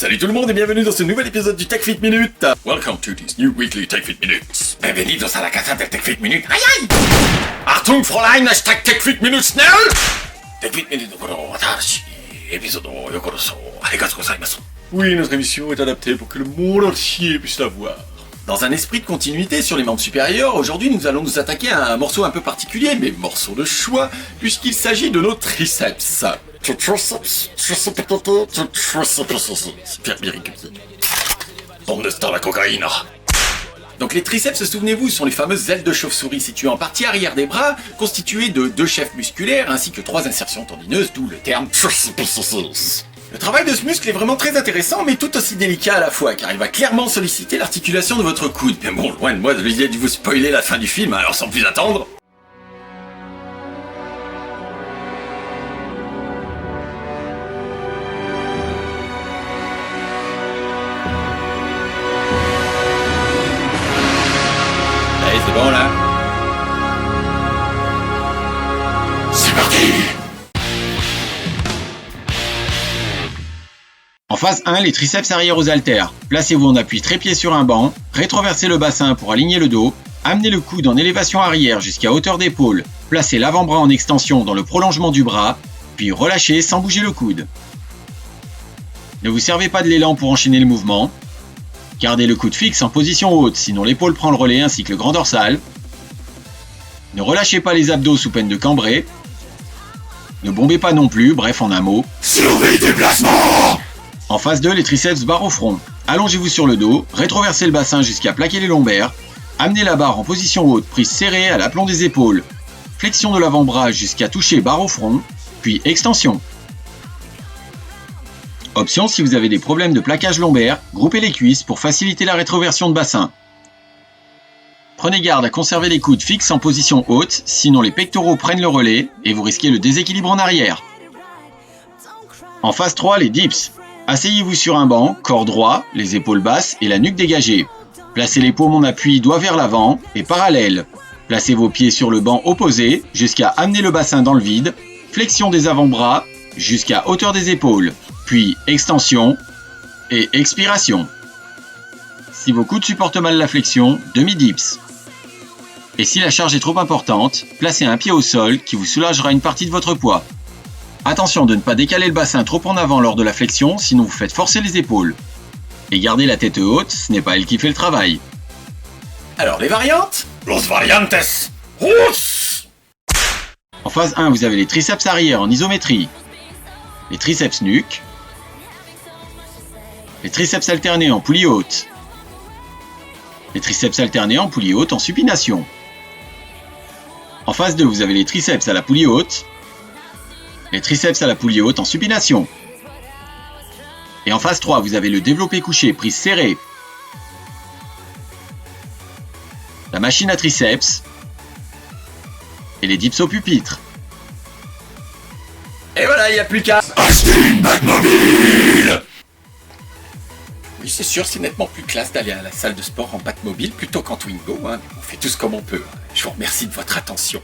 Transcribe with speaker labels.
Speaker 1: Salut tout le monde et bienvenue dans ce nouvel épisode du TechFit Minute. Welcome to this new weekly TechFit Minutes. Bienvenidos a la casa del TechFit Minute. Aïe aïe! Achtung, Fräulein, hashtag TechFit Minute schnell! TechFit Minute no watashi, épisode yokoroso, arigatou gozaimasu. Oui, notre émission est adaptée pour que le monde entier puisse la voir. Dans un esprit de continuité sur les membres supérieurs, aujourd'hui nous allons nous attaquer à un morceau un peu particulier, mais morceau de choix, puisqu'il s'agit de nos triceps. Bande de stars la cocaïne. Donc les triceps, souvenez-vous, sont les fameuses ailes de chauve-souris situées en partie arrière des bras, constituées de 2 chefs musculaires ainsi que 3 insertions tendineuses, d'où le terme. Le travail de ce muscle est vraiment très intéressant, mais tout aussi délicat à la fois, car il va clairement solliciter l'articulation de votre coude. Mais bon, loin de moi de l'idée de vous spoiler la fin du film, alors sans plus attendre... Allez, c'est bon là. C'est parti!
Speaker 2: En phase 1, les triceps arrière aux haltères. Placez-vous en appui trépied sur un banc, rétroversez le bassin pour aligner le dos, amenez le coude en élévation arrière jusqu'à hauteur d'épaule, placez l'avant-bras en extension dans le prolongement du bras, puis relâchez sans bouger le coude. Ne vous servez pas de l'élan pour enchaîner le mouvement. Gardez le coude fixe en position haute, sinon l'épaule prend le relais ainsi que le grand dorsal. Ne relâchez pas les abdos sous peine de cambrer. Ne bombez pas non plus, bref en un mot.
Speaker 1: Surveille tes placements!
Speaker 2: En phase 2, les triceps barre au front. Allongez-vous sur le dos, rétroversez le bassin jusqu'à plaquer les lombaires, amenez la barre en position haute, prise serrée à l'aplomb des épaules, flexion de l'avant-bras jusqu'à toucher barre au front, puis extension. Option si vous avez des problèmes de plaquage lombaire, groupez les cuisses pour faciliter la rétroversion de bassin. Prenez garde à conserver les coudes fixes en position haute, sinon les pectoraux prennent le relais et vous risquez le déséquilibre en arrière. En phase 3, les dips. Asseyez-vous sur un banc, corps droit, les épaules basses et la nuque dégagée. Placez les paumes en appui, doigts vers l'avant et parallèles. Placez vos pieds sur le banc opposé jusqu'à amener le bassin dans le vide. Flexion des avant-bras jusqu'à hauteur des épaules. Puis extension et expiration. Si vos coudes supportent mal la flexion, demi-dips. Et si la charge est trop importante, placez un pied au sol qui vous soulagera une partie de votre poids. Attention de ne pas décaler le bassin trop en avant lors de la flexion, sinon vous faites forcer les épaules. Et gardez la tête haute, ce n'est pas elle qui fait le travail.
Speaker 1: Alors les variantes? Los variantes! Rousse!
Speaker 2: En phase 1, vous avez les triceps arrière en isométrie, les triceps nuque, les triceps alternés en poulie haute, les triceps alternés en poulie haute en supination. En phase 2, vous avez les triceps à la poulie haute, les triceps à la poulie haute en supination. Et en phase 3, vous avez le développé couché, prise serrée, la machine à triceps et les dips au pupitre.
Speaker 1: Et voilà, il n'y a plus qu'à...
Speaker 3: Acheter une Batmobile!
Speaker 1: Oui, c'est sûr, c'est nettement plus classe d'aller à la salle de sport en Batmobile plutôt qu'en Twingo, hein. On fait tous comme on peut. Je vous remercie de votre attention.